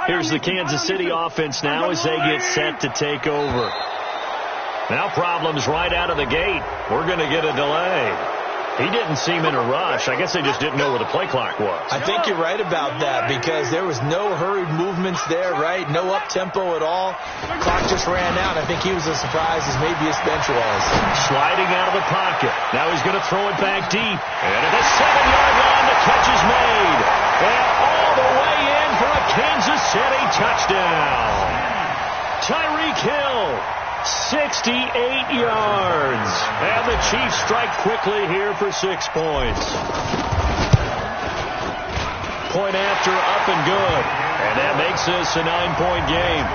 Here's the Kansas City offense now as they get set to take over. Now problems right out of the gate. We're going to get a delay. He didn't seem in a rush. I guess they just didn't know where the play clock was. I think you're right about that because there was no hurried movements there, right? No up-tempo at all. Clock just ran out. I think he was as surprised as maybe his bench was. Sliding out of the pocket. Now he's going to throw it back deep. And at the 7-yard line, the catch is made. And all the way in for a Kansas City touchdown. Tyreek Hill. 68 yards. And the Chiefs strike quickly here for 6 points. Point after, up and good. And that makes this a 9-point game.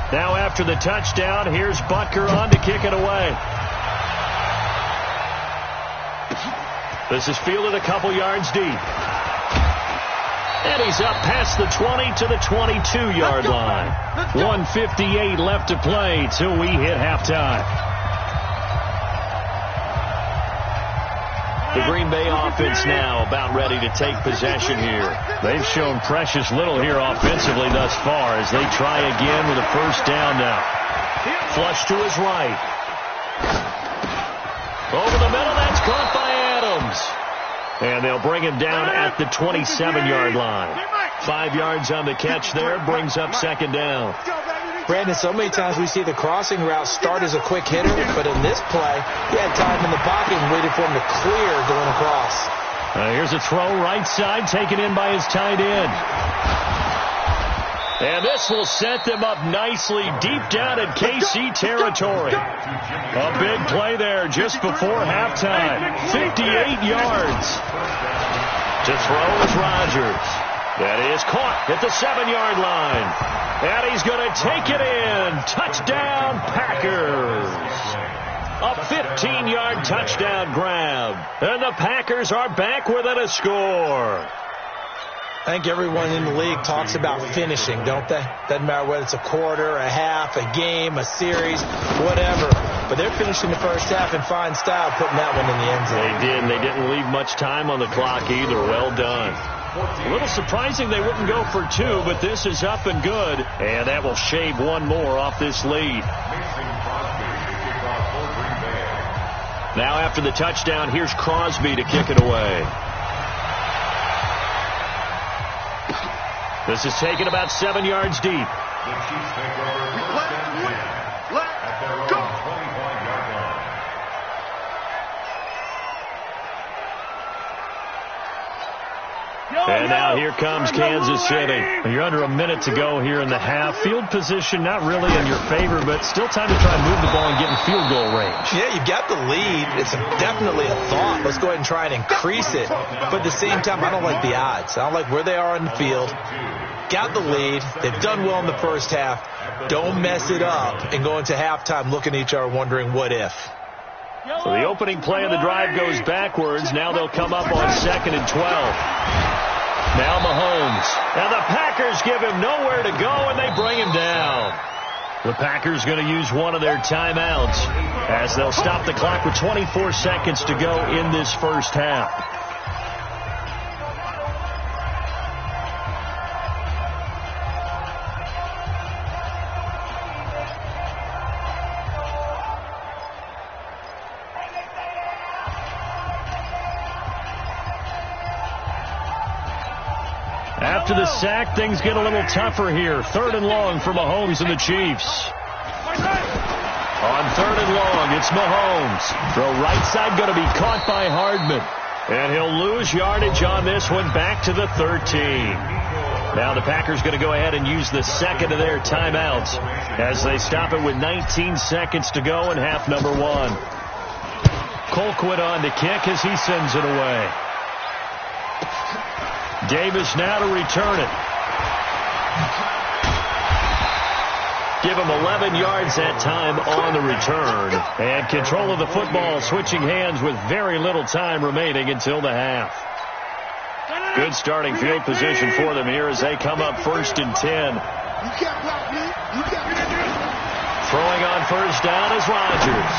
Now after the touchdown, here's Butker on to kick it away. This is fielded a couple yards deep. And he's up past the 20 to the 22-yard line. 1:58 left to play till we hit halftime. The Green Bay offense now about ready to take possession here. They've shown precious little here offensively thus far as they try again with a first down now. Flush to his right. Over the middle, that's caught by Adams. And they'll bring him down at the 27-yard line. 5 yards on the catch there, brings up second down. Brandon, so many times we see the crossing route start as a quick hitter, but in this play, he had time in the pocket and waited for him to clear going across. Here's a throw right side, taken in by his tight end. And this will set them up nicely deep down in KC territory. A big play there just before halftime. 58 yards. To throw is Rodgers. That is caught at the 7-yard line. And he's going to take it in. Touchdown, Packers. A 15-yard touchdown grab. And the Packers are back within a score. I think everyone in the league talks about finishing, don't they? Doesn't matter whether it's a quarter, a half, a game, a series, whatever. But they're finishing the first half in fine style, putting that one in the end zone. They did, and they didn't leave much time on the clock either. Well done. A little surprising they wouldn't go for 2, but this is up and good. And that will shave one more off this lead. Now after the touchdown, here's Crosby to kick it away. This is taken about 7 yards deep. Let go. And now here comes Kansas City. You're under a minute to go here in the half. Field position not really in your favor, but still time to try and move the ball and get in field goal range. Yeah, you've got the lead. It's definitely a thought. Let's go ahead and try and increase it. But at the same time, I don't like the odds. I don't like where they are on the field. Got the lead. They've done well in the first half. Don't mess it up and go into halftime looking at each other wondering what if. So the opening play of the drive goes backwards. Now they'll come up on 2nd and 12. Now Mahomes. And the Packers give him nowhere to go, and they bring him down. The Packers going to use one of their timeouts as they'll stop the clock with 24 seconds to go in this first half. After the sack, things get a little tougher here. 3rd and long for Mahomes and the Chiefs. On 3rd and long, it's Mahomes. Throw right side going to be caught by Hardman. And he'll lose yardage on this one back to the 13. Now the Packers going to go ahead and use the second of their timeouts as they stop it with 19 seconds to go in half number 1. Colquitt on to kick as he sends it away. Davis now to return it. Give him 11 yards that time on the return. And control of the football switching hands with very little time remaining until the half. Good starting field position for them here as they come up 1st and 10. Throwing on 1st down is Rodgers.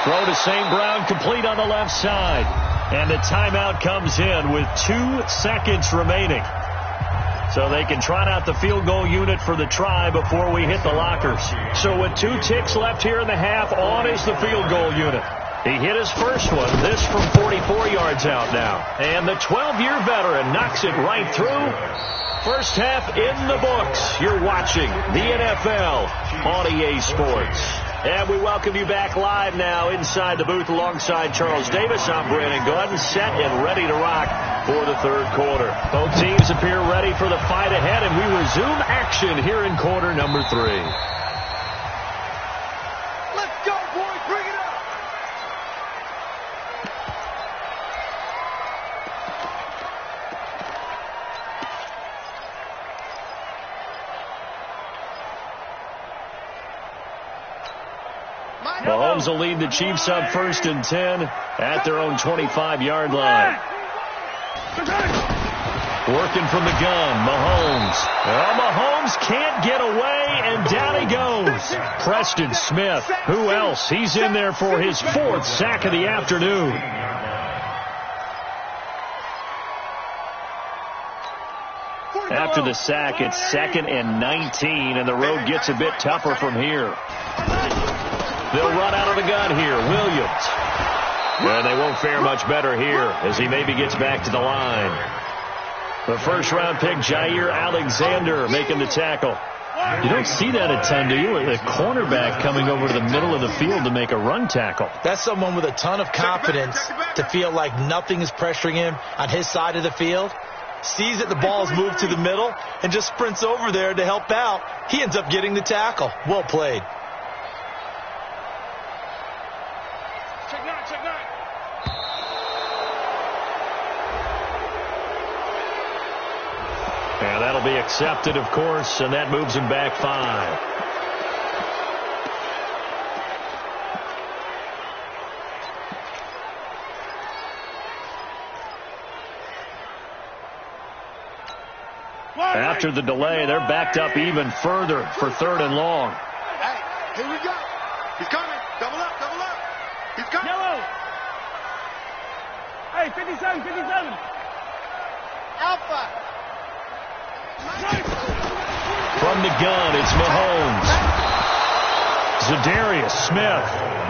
Throw to St. Brown, complete on the left side. And the timeout comes in with 2 seconds remaining. So they can trot out the field goal unit for the try before we hit the lockers. So with 2 ticks left here in the half, on is the field goal unit. He hit his first one, this from 44 yards out now. And the 12-year veteran knocks it right through. First half in the books. You're watching the NFL on EA Sports. And we welcome you back live now inside the booth alongside Charles Davis. I'm Brandon Gordon, set and ready to rock for the 3rd quarter. Both teams appear ready for the fight ahead, and we resume action here in quarter number 3. Let's go, boys. Bring it up. Mahomes will lead the Chiefs up 1st and 10 at their own 25-yard line. Working from the gun, Mahomes. Well, Mahomes can't get away, and down he goes. Preston Smith. Who else? He's in there for his 4th sack of the afternoon. After the sack, it's 2nd and 19, and the road gets a bit tougher from here. They'll run out of the gun here. Williams. And they won't fare much better here as he maybe gets back to the line. The 1st-round pick, Jair Alexander, making the tackle. You don't see that a ton, do you? A cornerback coming over to the middle of the field to make a run tackle. That's someone with a ton of confidence to feel like nothing is pressuring him on his side of the field. Sees that the ball is moved to the middle and just sprints over there to help out. He ends up getting the tackle. Well played. And that'll be accepted, of course, and that moves him back 5. After the delay, they're backed up even further for 3rd and long. Hey, here we go. He's coming. Double up, double up. He's coming. Yellow. Hey, 57, 57. Alpha. From the gun, it's Mahomes. Zadarius Smith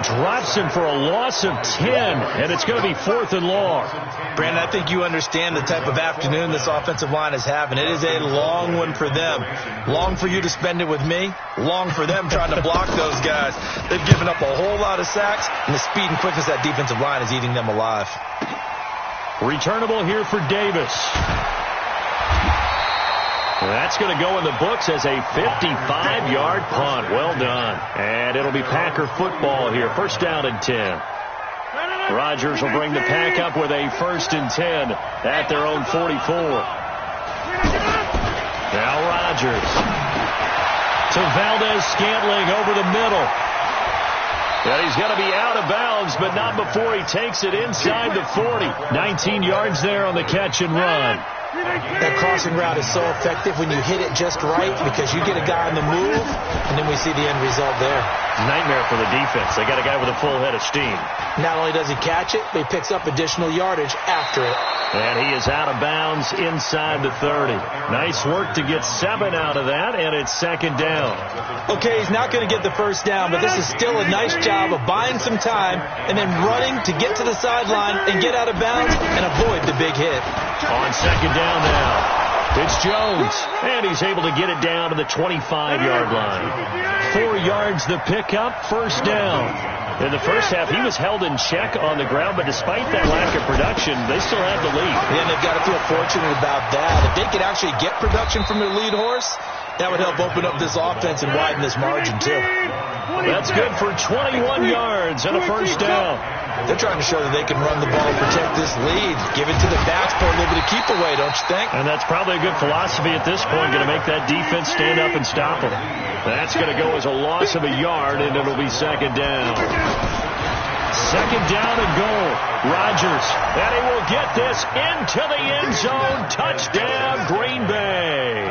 drops him for a loss of 10, and it's going to be 4th and long. Brandon, I think you understand the type of afternoon this offensive line is having. It is a long one for them. Long for you to spend it with me. Long for them trying to block those guys. They've given up a whole lot of sacks, and the speed and quickness of that defensive line is eating them alive. Returnable here for Davis. That's going to go in the books as a 55-yard punt. Well done. And it'll be Packer football here. 1st down and 10. Rodgers will bring the pack up with a 1st and 10 at their own 44. Now Rodgers to Valdez-Scantling over the middle. And he's going to be out of bounds, but not before he takes it inside the 40. 19 yards there on the catch and run. That crossing route is so effective when you hit it just right because you get a guy on the move, and then we see the end result there. Nightmare for the defense. They got a guy with a full head of steam. Not only does he catch it, but he picks up additional yardage after it. And he is out of bounds inside the 30. Nice work to get 7 out of that, and it's 2nd down. Okay, he's not going to get the 1st down, but this is still a nice job of buying some time and then running to get to the sideline and get out of bounds and avoid the big hit. On 2nd down now, it's Jones, and he's able to get it down to the 25-yard line. 4 yards the pickup, 1st down. In the first half, he was held in check on the ground, but despite that lack of production, they still have the lead. Yeah, and they've got to feel fortunate about that. If they could actually get production from their lead horse, that would help open up this offense and widen this margin, too. That's good for 21 yards and a 1st down. They're trying to show that they can run the ball and protect this lead. Give it to the backs for a little bit of keep away, don't you think? And that's probably a good philosophy at this point, going to make that defense stand up and stop them. That's going to go as a loss of a yard, and it'll be 2nd down. 2nd down and goal. Rodgers, and he will get this into the end zone. Touchdown, Green Bay.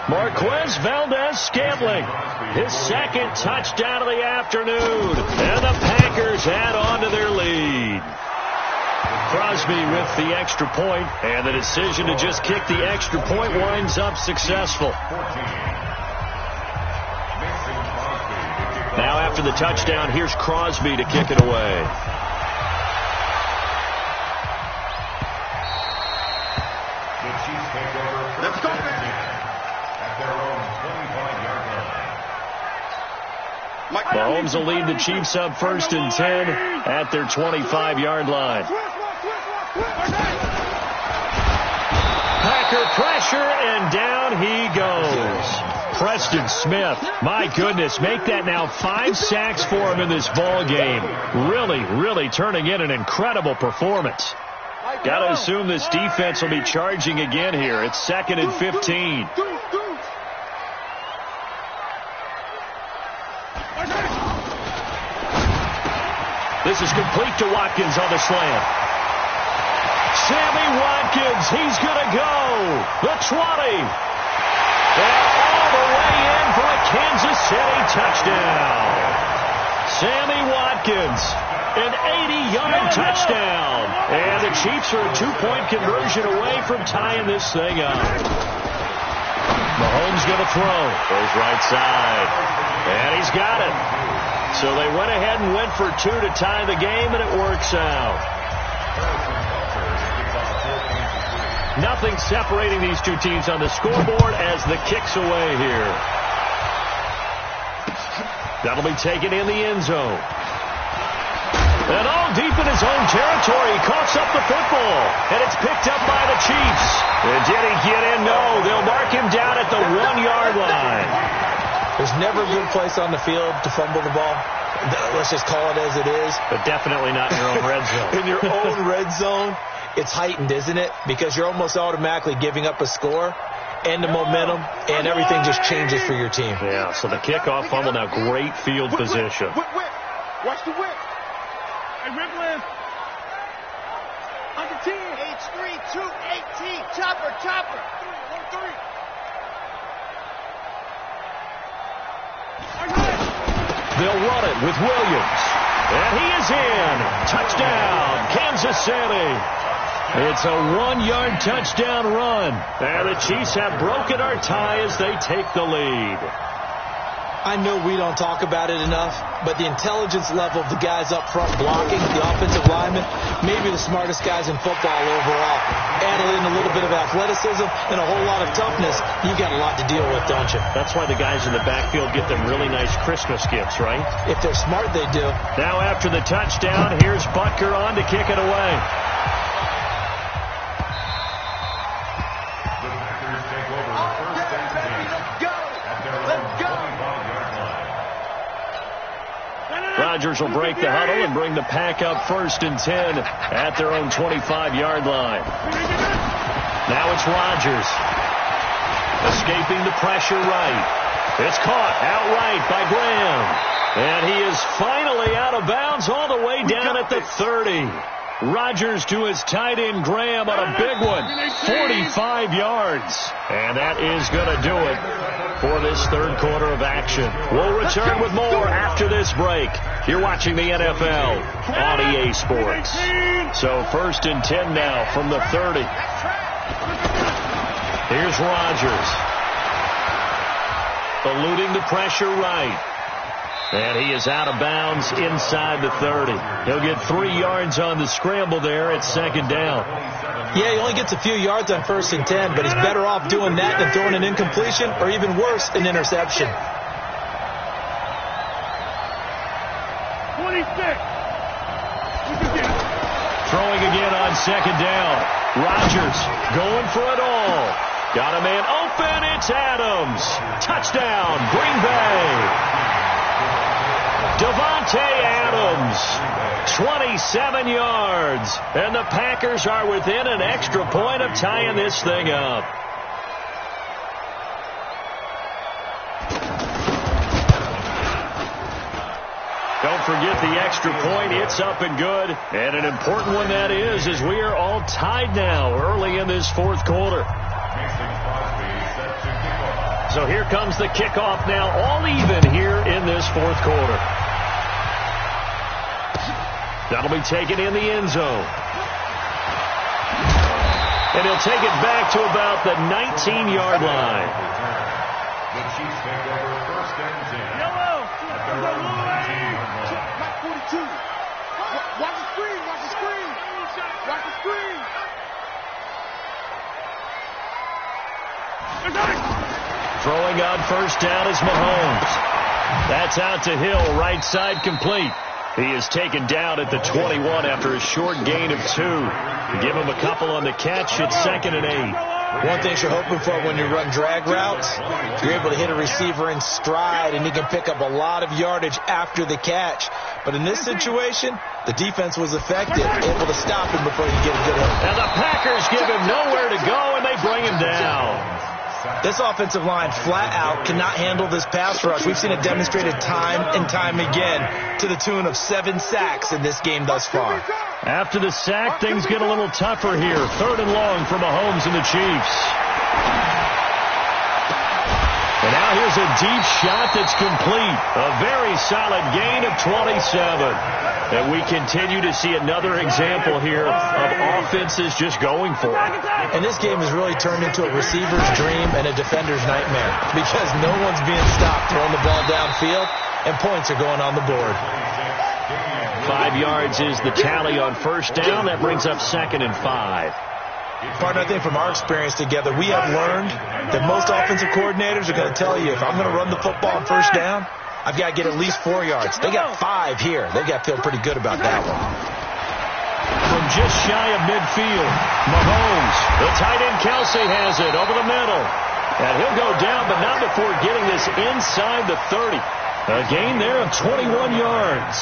Marquez Valdez-Scantling, his second touchdown of the afternoon. And the Packers add on to their lead. Crosby with the extra point, and the decision to just kick the extra point winds up successful. Now after the touchdown, here's Crosby to kick it away. Let's go, Mahomes will lead the Chiefs up 1st and 10 at their 25-yard line. Packer pressure, and down he goes. Preston Smith, my goodness, make that now 5 sacks for him in this ball game. Really turning in an incredible performance. Got to assume this defense will be charging again here. It's 2nd and 15. This is complete to Watkins on the slant. Sammy Watkins, he's going to go. The 20. And all the way in for a Kansas City touchdown. Sammy Watkins, an 80-yard touchdown. And the Chiefs are a 2-point conversion away from tying this thing up. Mahomes going to throw. Goes right side. And he's got it. So they went ahead and went for 2 to tie the game, and it works out. Nothing separating these two teams on the scoreboard as the kick's away here. That'll be taken in the end zone. And all deep in his own territory, he coughs up the football, and it's picked up by the Chiefs. And did he get in? No, they'll mark him down at the 1-yard line. There's never a good place on the field to fumble the ball. Let's just call it as it is. But definitely not in your own red zone. In your own red zone, it's heightened, isn't it? Because you're almost automatically giving up a score and the momentum, and everything just changes for your team. Yeah, so the kickoff fumble, now great field position. Whip. Watch the whip. Hey, whip left. On the team. H3-2-18. Chopper. 1-3. They'll run it with Williams. And he is in. Touchdown, Kansas City. It's a 1-yard touchdown run. And the Chiefs have broken our tie as they take the lead. I know we don't talk about it enough, but the intelligence level of the guys up front blocking, the offensive linemen, maybe the smartest guys in football overall. Add in a little bit of athleticism and a whole lot of toughness, you got a lot to deal with, don't you? That's why the guys in the backfield get them really nice Christmas gifts, right? If they're smart, they do. Now after the touchdown, here's Butker on to kick it away. Rodgers will break the huddle and bring the Pack up 1st and 10 at their own 25-yard line. Now it's Rodgers. Escaping the pressure right. It's caught outright by Graham. And he is finally out of bounds all the way down at the 30. Rodgers to his tight end Graham on a big one. 45 yards. And that is going to do it for this third quarter of action. We'll return with more after this break. You're watching the NFL on EA Sports. So 1st and 10 now from the 30. Here's Rodgers. Eluding the pressure right. And he is out of bounds inside the 30. He'll get 3 yards on the scramble there at 2nd down. Yeah, he only gets a few yards on 1st and 10, but he's better off doing that than throwing an incompletion or even worse, an interception. 26. Throwing again on 2nd down. Rodgers going for it all. Got a man open. It's Adams. Touchdown, Green Bay. Devontae Adams, 27 yards. And the Packers are within an extra point of tying this thing up. Don't forget the extra point. It's up and good. And an important one that is, as we are all tied now early in this fourth quarter. So here comes the kickoff now, all even here in this fourth quarter. That'll be taken in the end zone. And he'll take it back to about the 19-yard line. The Chiefs take over first and 10. Yellow. Mike 42. Watch the screen. Watch the screen. Watch the screen. Throwing on first down is Mahomes. That's out to Hill, right side complete. He is taken down at the 21 after a short gain of 2. Give him a couple on the catch at 2nd and 8. One thing you're hoping for when you run drag routes, you're able to hit a receiver in stride, and he can pick up a lot of yardage after the catch. But in this situation, the defense was effective, able to stop him before he could get a good hit. And the Packers give him nowhere to go, and they bring him down. This offensive line flat out cannot handle this pass rush. We've seen it demonstrated time and time again to the tune of 7 sacks in this game thus far. After the sack, things get a little tougher here. 3rd and long for Mahomes and the Chiefs. And now here's a deep shot that's complete. A very solid gain of 27. And we continue to see another example here of offenses just going for it. And this game has really turned into a receiver's dream and a defender's nightmare because no one's being stopped throwing the ball downfield, and points are going on the board. 5 yards is the tally on first down. That brings up 2nd and 5. Partner, I think from our experience together, we have learned that most offensive coordinators are going to tell you, if I'm going to run the football on first down, I've got to get at least 4 yards. They got 5 here. They got to feel pretty good about that one. From just shy of midfield, Mahomes, the tight end Kelsey has it over the middle. And he'll go down, but not before getting this inside the 30. A gain there of 21 yards.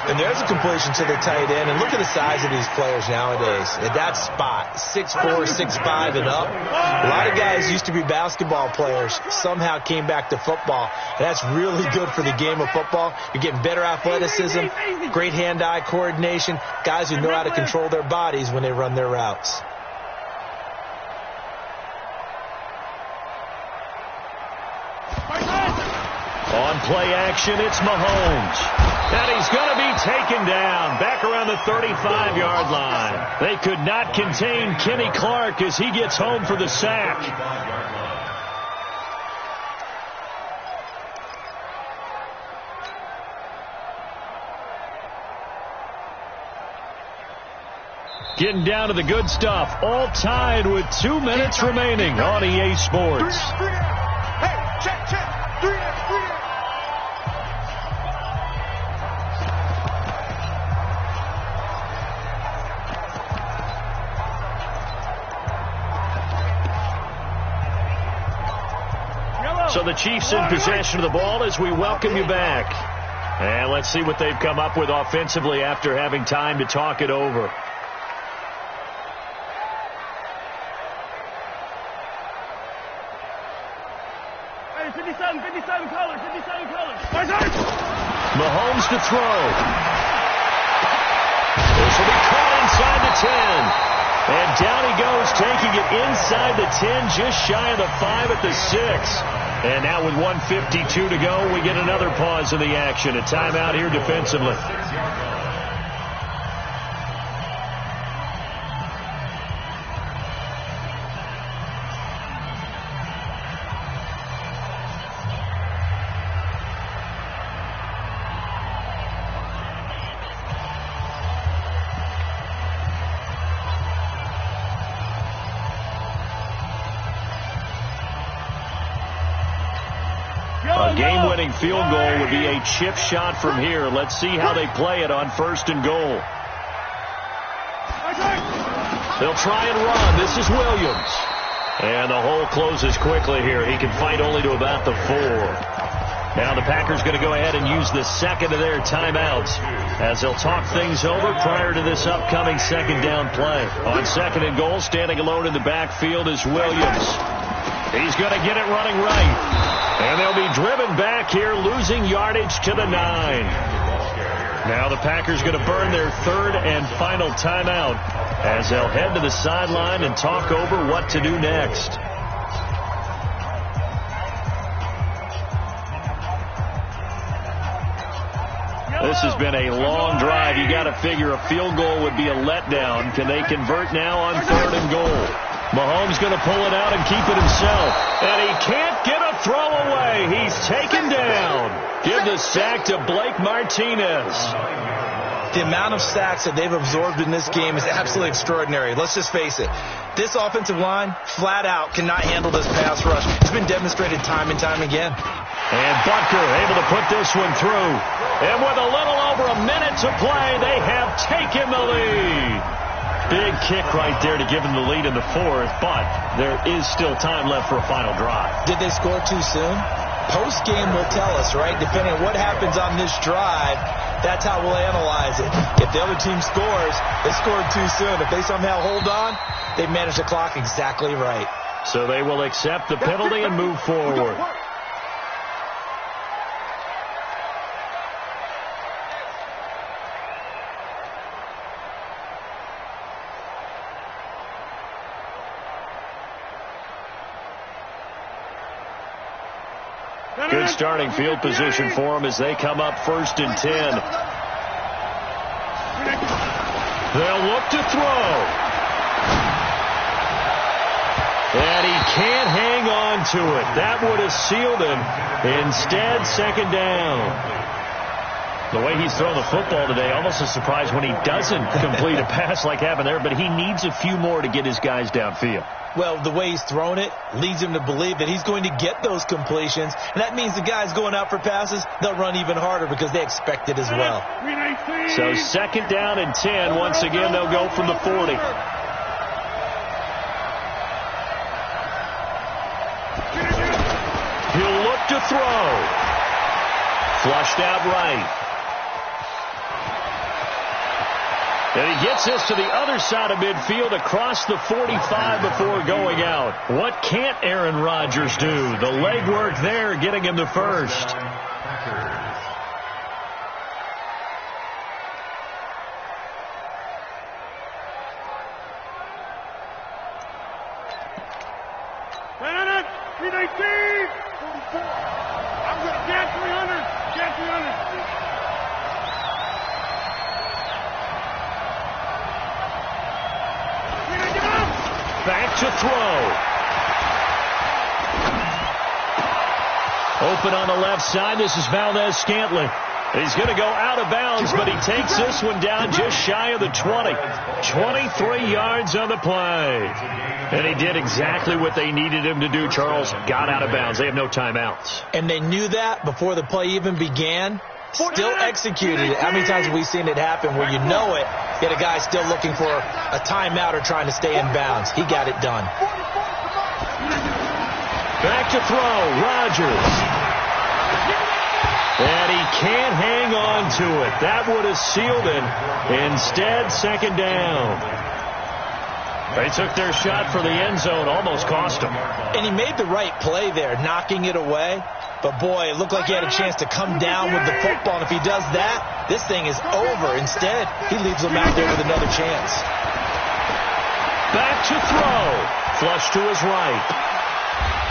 And there's a completion to the tight end. And look at the size of these players nowadays. At that spot, 6'4", 6'5", and up. A lot of guys used to be basketball players, somehow came back to football. And that's really good for the game of football. You're getting better athleticism, great hand-eye coordination, guys who know how to control their bodies when they run their routes. On play action, it's Mahomes. And he's going to be taken down back around the 35-yard line. They could not contain Kenny Clark as he gets home for the sack. Getting down to the good stuff. All tied with 2 minutes remaining on EA Sports. Hey, check. 3 there. So the Chiefs in possession of the ball as we welcome you back. And let's see what they've come up with offensively after having time to talk it over. Hey, 57 colors. Mahomes to throw. This will be caught inside the 10. And down he goes, taking it inside the 10, just shy of the 5 at the 6. And now with 1:52 to go, we get another pause in the action. A timeout here defensively. A game-winning field goal would be a chip shot from here. Let's see how they play it on 1st and goal. They'll try and run. This is Williams. And the hole closes quickly here. He can fight only to about the 4. Now the Packers going to go ahead and use the second of their timeouts as they'll talk things over prior to this upcoming 2nd down play. On 2nd and goal, standing alone in the backfield is Williams. He's going to get it running right. And they'll be driven back here, losing yardage to the 9. Now the Packers going to burn their third and final timeout as they'll head to the sideline and talk over what to do next. This has been a long drive. You got to figure a field goal would be a letdown. Can they convert now on third and goal? Mahomes going to pull it out and keep it himself. And he can't get a throw away. He's taken down. Give the sack to Blake Martinez. The amount of sacks that they've absorbed in this game is absolutely extraordinary. Let's just face it. This offensive line, flat out, cannot handle this pass rush. It's been demonstrated time and time again. And Butker able to put this one through. And with a little over a minute to play, they have taken the lead. Big kick right there to give them the lead in the fourth, but there is still time left for a final drive. Did they score too soon? Post-game will tell us, right? Depending on what happens on this drive, that's how we'll analyze it. If the other team scores, they scored too soon. If they somehow hold on, they've managed the clock exactly right. So they will accept the penalty and move forward. Good starting field position for them as they come up 1st and 10. They'll look to throw. And he can't hang on to it. That would have sealed him. Instead, 2nd down. The way he's thrown the football today, almost a surprise when he doesn't complete a pass like happened there, but he needs a few more to get his guys downfield. Well, the way he's thrown it leads him to believe that he's going to get those completions. And that means the guys going out for passes, they'll run even harder because they expect it as well. So 2nd down and 10. Once again, they'll go from the 40. He'll look to throw. Flushed out right. And he gets this to the other side of midfield across the 45 before going out. What can't Aaron Rodgers do? The legwork there getting him the first. Back to throw. Open on the left side. This is Valdez-Scantling. He's going to go out of bounds, but he takes this one down just shy of the 20. 23 yards on the play. And he did exactly what they needed him to do, Charles. Got out of bounds. They have no timeouts. And they knew that before the play even began. Still executed it. How many times have we seen it happen where you know it, yet a guy still looking for a timeout or trying to stay in bounds? He got it done. Back to throw. Rodgers. And he can't hang on to it. That would have sealed him. Instead, 2nd down. They took their shot for the end zone. Almost cost him. And he made the right play there, knocking it away. But, boy, it looked like he had a chance to come down with the football. And if he does that, this thing is over. Instead, he leaves them out there with another chance. Back to throw. Flush to his right.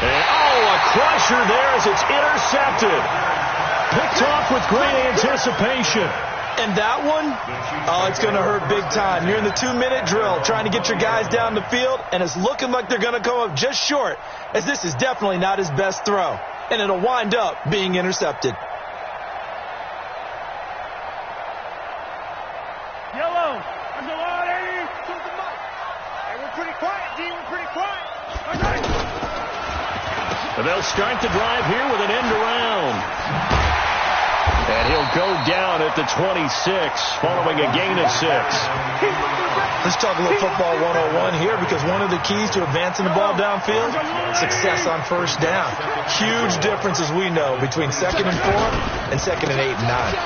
And, a crusher there as it's intercepted. Picked off with great anticipation. And that one, it's going to hurt big time. You're in the 2-minute drill trying to get your guys down the field, and it's looking like they're going to come up just short, as this is definitely not his best throw. And it'll wind up being intercepted. Yellow. There's a lot, Eddie. Hey, we're pretty quiet, D. We're pretty quiet. Okay. And they'll start the drive here with an end around. And he'll go down at the 26, following a gain of 6. Let's talk a little football 101 here, because one of the keys to advancing the ball downfield, success on 1st down. Huge difference, as we know, between 2nd and 4 and 2nd and 8 and 9.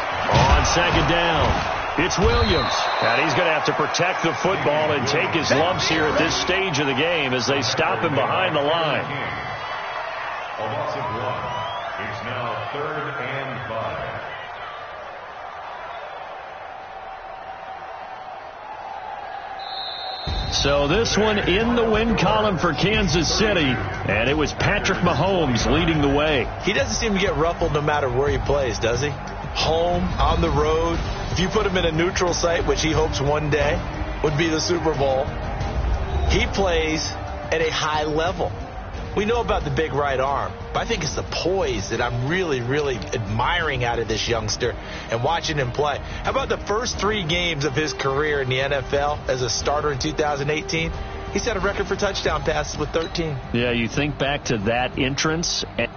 On 2nd down, it's Williams. And he's going to have to protect the football and take his lumps here at this stage of the game as they stop him behind the line. A loss of 1. It's now 3rd and 5. So this one in the win column for Kansas City, and it was Patrick Mahomes leading the way. He doesn't seem to get ruffled no matter where he plays, does he? Home, on the road. If you put him in a neutral site, which he hopes one day would be the Super Bowl, he plays at a high level. We know about the big right arm, but I think it's the poise that I'm really, really admiring out of this youngster and watching him play. How about the first 3 games of his career in the NFL as a starter in 2018? He set a record for touchdown passes with 13. Yeah, you think back to that entrance, and